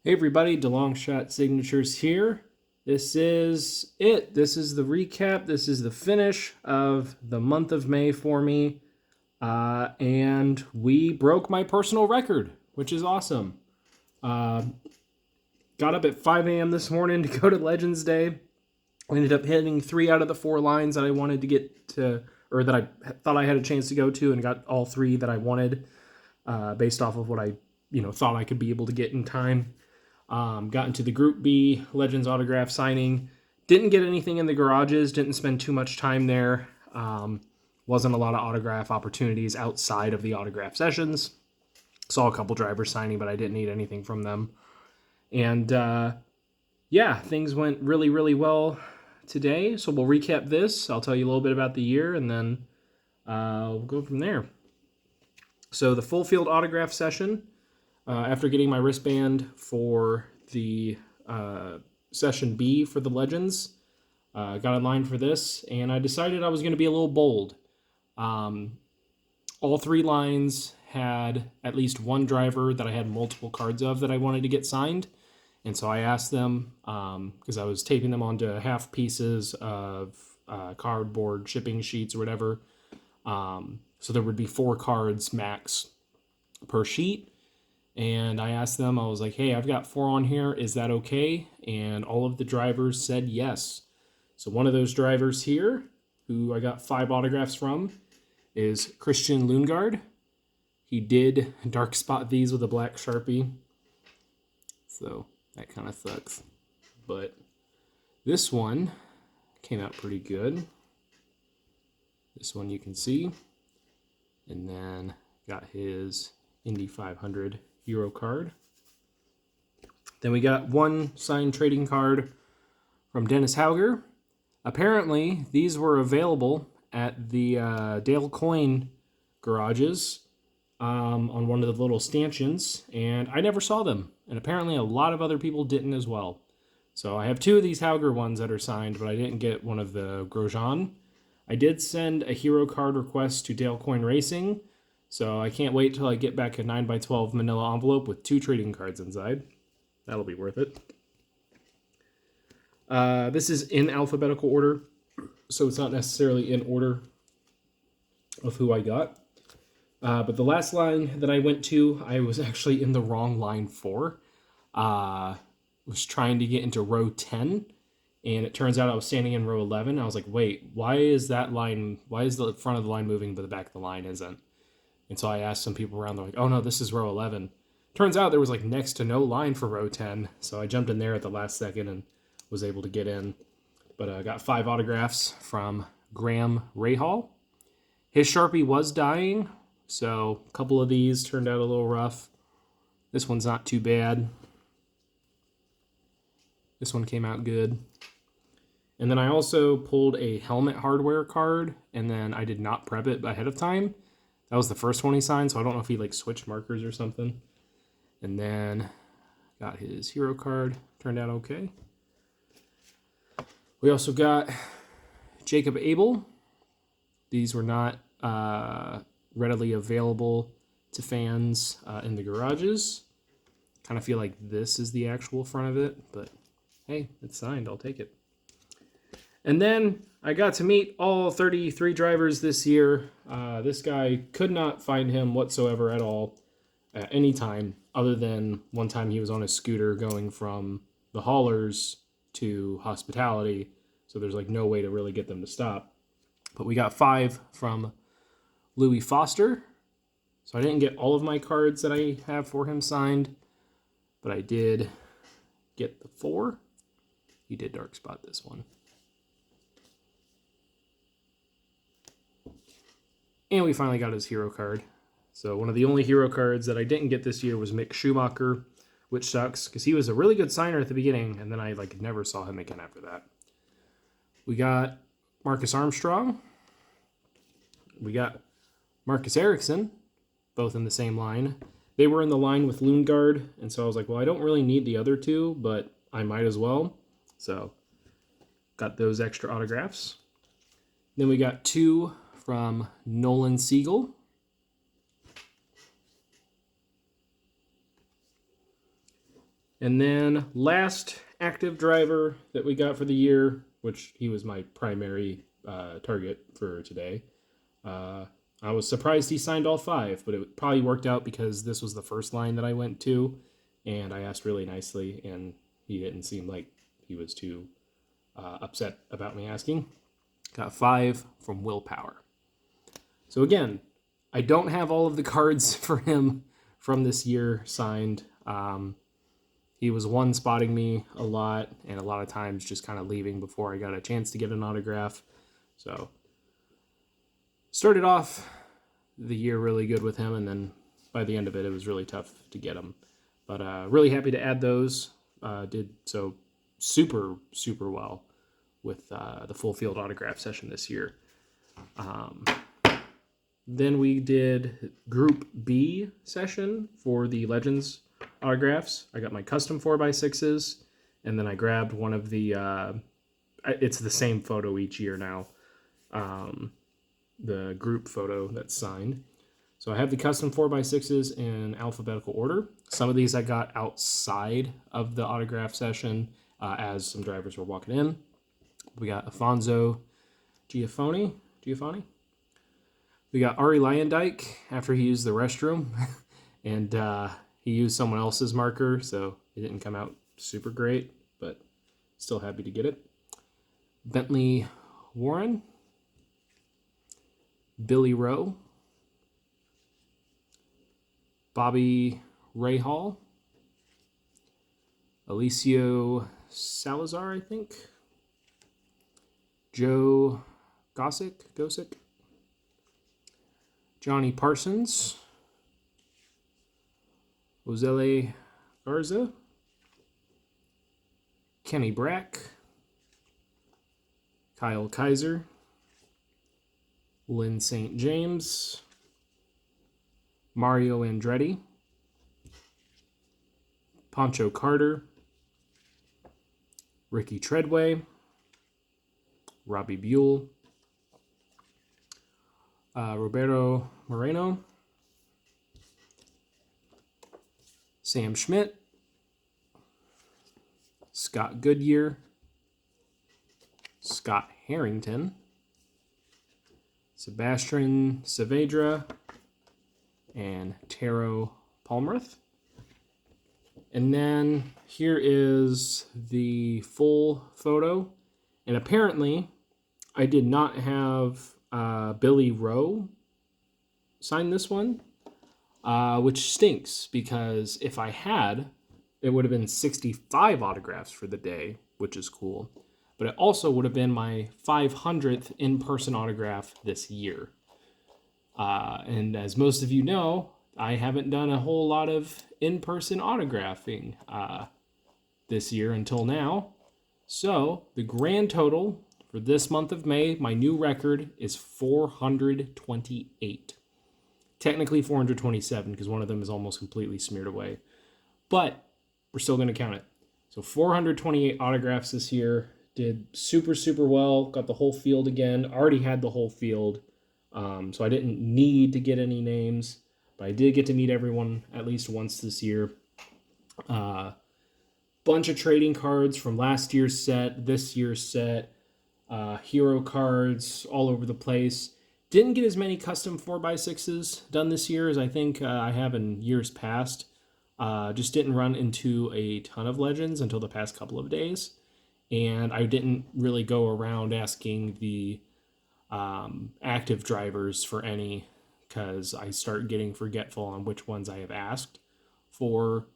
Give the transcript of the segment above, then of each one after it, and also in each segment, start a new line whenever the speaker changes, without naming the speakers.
Hey everybody, DeLongShot Signatures here. This is it. This is the recap. This is the finish of the month of May for me. And we broke my personal record, which is awesome. Got up at 5 a.m. this morning to go to Legends Day. I ended up hitting 3 out of the 4 lines that I wanted to get to, or that I thought I had a chance to go to, and got all 3 that I wanted based off of what I thought I could be able to get in time. Got into the Group B Legends autograph signing. Didn't get anything in the garages. Didn't spend too much time there. Wasn't a lot of autograph opportunities outside of the autograph sessions. Saw a couple drivers signing, but I didn't need anything from them. And yeah, things went really, really well today. So we'll recap this. I'll tell you a little bit about the year, and then we'll go from there. So the full field autograph session. After getting my wristband for the Session B for the Legends, got in line for this, and I decided I was going to be a little bold. All 3 lines had at least one driver that I had multiple cards of that I wanted to get signed, and so I asked them, because I was taping them onto half pieces of cardboard shipping sheets or whatever, so there would be 4 cards max per sheet. And I asked them, I was like, hey, I've got 4 on here. Is that okay? And all of the drivers said yes. So one of those drivers here, who I got 5 autographs from, is Christian Lundgaard. He did dark spot these with a black Sharpie. So that kind of sucks. But this one came out pretty good. This one you can see. And then got his Indy 500 Hero card. Then we got 1 signed trading card from Dennis Hauger. Apparently, these were available at the Dale Coin garages on one of the little stanchions, and I never saw them. And apparently a lot of other people didn't as well. So I have 2 of these Hauger ones that are signed, but I didn't get one of the Grosjean. I did send a hero card request to Dale Coin Racing, so I can't wait till I get back a 9x12 manila envelope with 2 trading cards inside. That'll be worth it. This is in alphabetical order, so it's not necessarily in order of who I got. But the last line that I went to, I was actually in the wrong line for. Was trying to get into row 10, and it turns out I was standing in row 11. I was like, wait, why is the front of the line moving but the back of the line isn't? And so I asked some people around, they're like, oh no, this is row 11. Turns out there was like next to no line for row 10, so I jumped in there at the last second and was able to get in. But I got 5 autographs from Graham Rahal. His Sharpie was dying, so a couple of these turned out a little rough. This one's not too bad. This one came out good. And then I also pulled a helmet hardware card, and then I did not prep it ahead of time. That was the first one he signed, so I don't know if he switched markers or something. And then got his hero card. Turned out okay. We also got Jacob Abel. These were not readily available to fans in the garages. Kind of feel like this is the actual front of it, but hey, it's signed. I'll take it. And then I got to meet all 33 drivers this year. This guy, could not find him whatsoever at all at any time, other than one time he was on a scooter going from the haulers to hospitality. So there's no way to really get them to stop. But we got 5 from Louis Foster. So I didn't get all of my cards that I have for him signed, but I did get the 4. He did dark spot this one. And we finally got his hero card. So one of the only hero cards that I didn't get this year was Mick Schumacher, which sucks because he was a really good signer at the beginning, and then I never saw him again after that. We got Marcus Armstrong. We got Marcus Ericsson, both in the same line. They were in the line with Lundgaard, and so I was like, well, I don't really need the other 2, but I might as well. So got those extra autographs. Then we got 2 from Nolan Siegel. And then last active driver that we got for the year, which he was my primary target for today. I was surprised he signed all 5, but it probably worked out because this was the first line that I went to, and I asked really nicely, and he didn't seem like he was too upset about me asking. Got 5 from Willpower. So again, I don't have all of the cards for him from this year signed. He was one spotting me a lot, and a lot of times just kind of leaving before I got a chance to get an autograph. So started off the year really good with him, and then by the end of it was really tough to get him. But really happy to add those. Did so super well with the full field autograph session this year. Then we did Group B session for the Legends autographs. I got my custom 4x6s, and then I grabbed one of the, it's the same photo each year now, the group photo that's signed. So I have the custom 4x6s in alphabetical order. Some of these I got outside of the autograph session as some drivers were walking in. We got Afonso Giafoni. We got Ari Lyondike after he used the restroom, and he used someone else's marker, so it didn't come out super great, but still happy to get it. Bentley Warren, Billy Rowe, Bobby Rahal, Alicio Salazar, I think, Joe Gossick, Johnny Parsons, Ozele Garza, Kenny Brack, Kyle Kaiser, Lynn St. James, Mario Andretti, Pancho Carter, Ricky Treadway, Robbie Buell, Roberto Moreno, Sam Schmidt, Scott Goodyear, Scott Harrington, Sebastian Saavedra, and Taro Palmroth. And then here is the full photo. And apparently, I did not have Billy Rowe sign this one, which stinks because if I had, it would have been 65 autographs for the day, which is cool. But it also would have been my 500th in-person autograph this year. And as most of you know, I haven't done a whole lot of in-person autographing this year until now. So the grand total for this month of May, my new record is 428. Technically 427 because one of them is almost completely smeared away. But we're still going to count it. So 428 autographs this year. Did super well. Got the whole field again. Already had the whole field. So I didn't need to get any names. But I did get to meet everyone at least once this year. Bunch of trading cards from last year's set, this year's set. Hero cards all over the place. Didn't get as many custom 4x6s done this year as I think I have in years past. Just didn't run into a ton of legends until the past couple of days. And I didn't really go around asking the active drivers for any because I start getting forgetful on which ones I have asked for,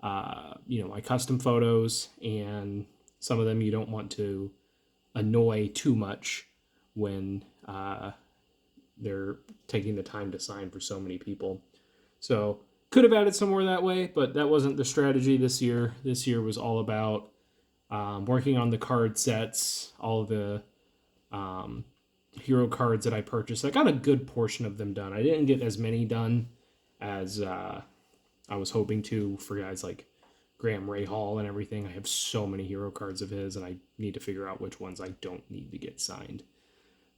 my custom photos, and some of them you don't want to annoy too much when they're taking the time to sign for so many people. So could have added some more that way, but that wasn't the strategy this year. This year was all about working on the card sets, all of the hero cards that I purchased. I got a good portion of them done. I didn't get as many done as I was hoping to for guys like Graham Rahal and everything. I have so many hero cards of his, and I need to figure out which ones I don't need to get signed.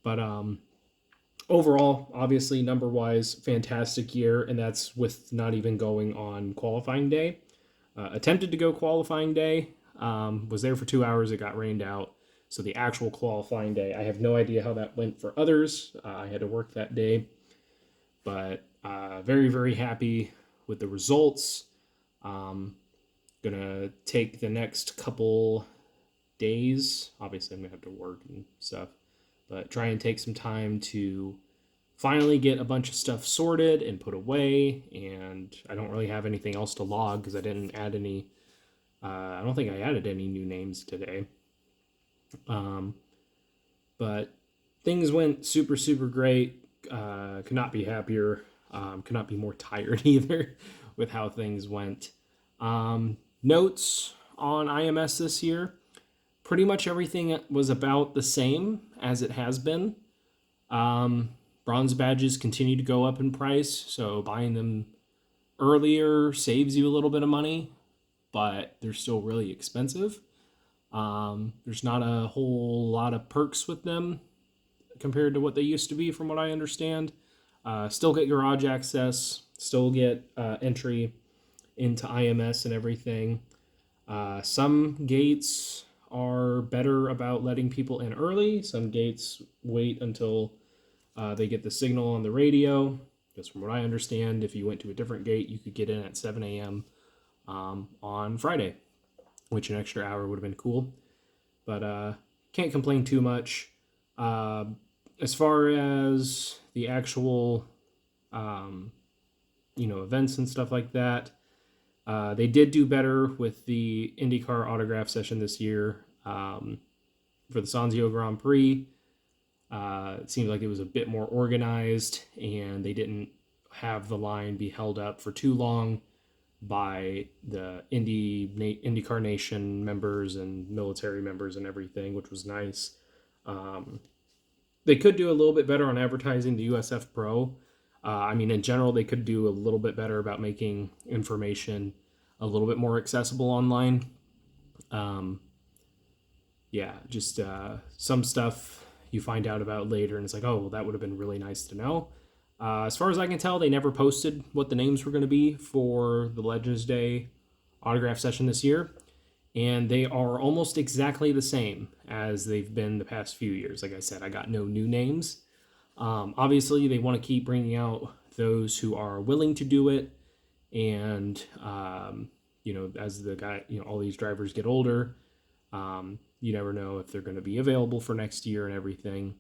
But overall, obviously, number-wise, fantastic year, and that's with not even going on qualifying day. Attempted to go qualifying day. Was there for 2 hours. It got rained out. So the actual qualifying day, I have no idea how that went for others. I had to work that day. But very, very happy with the results. Gonna take the next couple days. Obviously, I'm gonna have to work and stuff, but try and take some time to finally get a bunch of stuff sorted and put away. And I don't really have anything else to log because I didn't add any. I don't think I added any new names today. But things went super, super great. Could not be happier. Could not be more tired either with how things went. Notes on IMS this year. Pretty much everything was about the same as it has been. Bronze badges continue to go up in price, so buying them earlier saves you a little bit of money, but they're still really expensive. There's not a whole lot of perks with them compared to what they used to be, from what I understand. Still get garage access, still get entry into IMS and everything. Some gates are better about letting people in early. Some gates wait until they get the signal on the radio. Because from what I understand, if you went to a different gate, you could get in at 7 a.m. On Friday, which an extra hour would have been cool. But can't complain too much. As far as the actual, events and stuff like that, they did do better with the IndyCar autograph session this year. For the Sanzio Grand Prix, it seemed like it was a bit more organized, and they didn't have the line be held up for too long by the IndyCar Nation members and military members and everything, which was nice. They could do a little bit better on advertising the USF Pro. In general, they could do a little bit better about making information a little bit more accessible online. Just some stuff you find out about later, and it's like, oh, well, that would have been really nice to know. As far as I can tell, they never posted what the names were going to be for the Legends Day autograph session this year, and they are almost exactly the same as they've been the past few years. Like I said, I got no new names. Obviously, they want to keep bringing out those who are willing to do it, and as all these drivers get older, you never know if they're going to be available for next year and everything.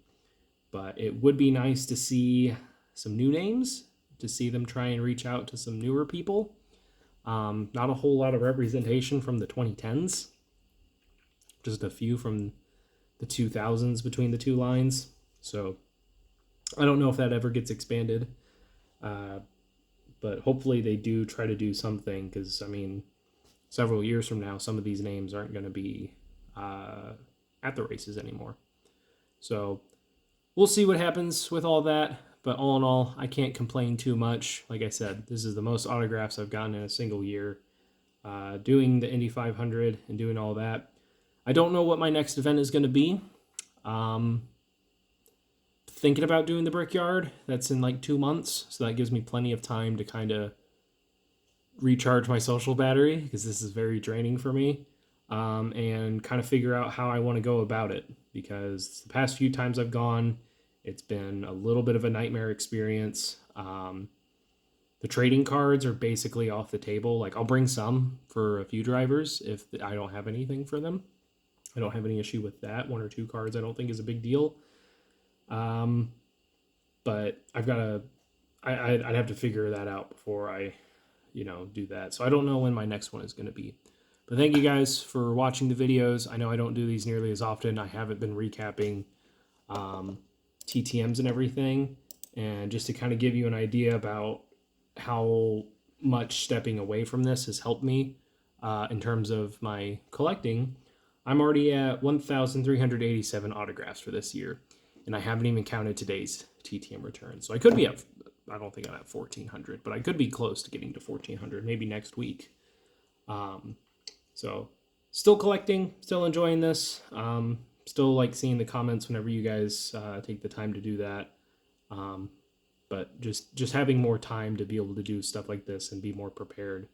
But it would be nice to see some new names, to see them try and reach out to some newer people. Not a whole lot of representation from the 2010s, just a few from the 2000s between the two lines. So I don't know if that ever gets expanded, but hopefully they do try to do something, because several years from now, some of these names aren't going to be at the races anymore. So we'll see what happens with all that. But all in all, I can't complain too much. Like I said, this is the most autographs I've gotten in a single year. Doing the Indy 500 and doing all that. I don't know what my next event is going to be. Thinking about doing the Brickyard. That's in like 2 months. So that gives me plenty of time to kind of recharge my social battery, because this is very draining for me. And kind of figure out how I want to go about it. Because the past few times I've gone, it's been a little bit of a nightmare experience. The trading cards are basically off the table. Like, I'll bring some for a few drivers if I don't have anything for them. I don't have any issue with that. 1 or 2 cards I don't think is a big deal. But I've got to... I'd have to figure that out before I, do that. So I don't know when my next one is going to be. But thank you guys for watching the videos. I know I don't do these nearly as often. I haven't been recapping TTMs and everything, and just to kind of give you an idea about how much stepping away from this has helped me in terms of my collecting. I'm already at 1,387 autographs for this year, and I haven't even counted today's TTM return. So I could be at, I don't think I'm at 1,400, but I could be close to getting to 1,400 maybe next week. So still collecting, still enjoying this. Still like seeing the comments whenever you guys take the time to do that. But just having more time to be able to do stuff like this and be more prepared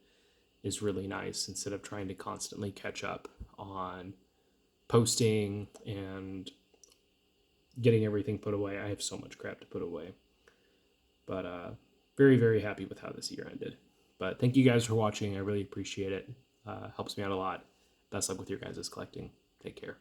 is really nice instead of trying to constantly catch up on posting and getting everything put away. I have so much crap to put away. But very, very happy with how this year ended. But thank you guys for watching. I really appreciate it. Helps me out a lot. Best luck with your guys' collecting. Take care.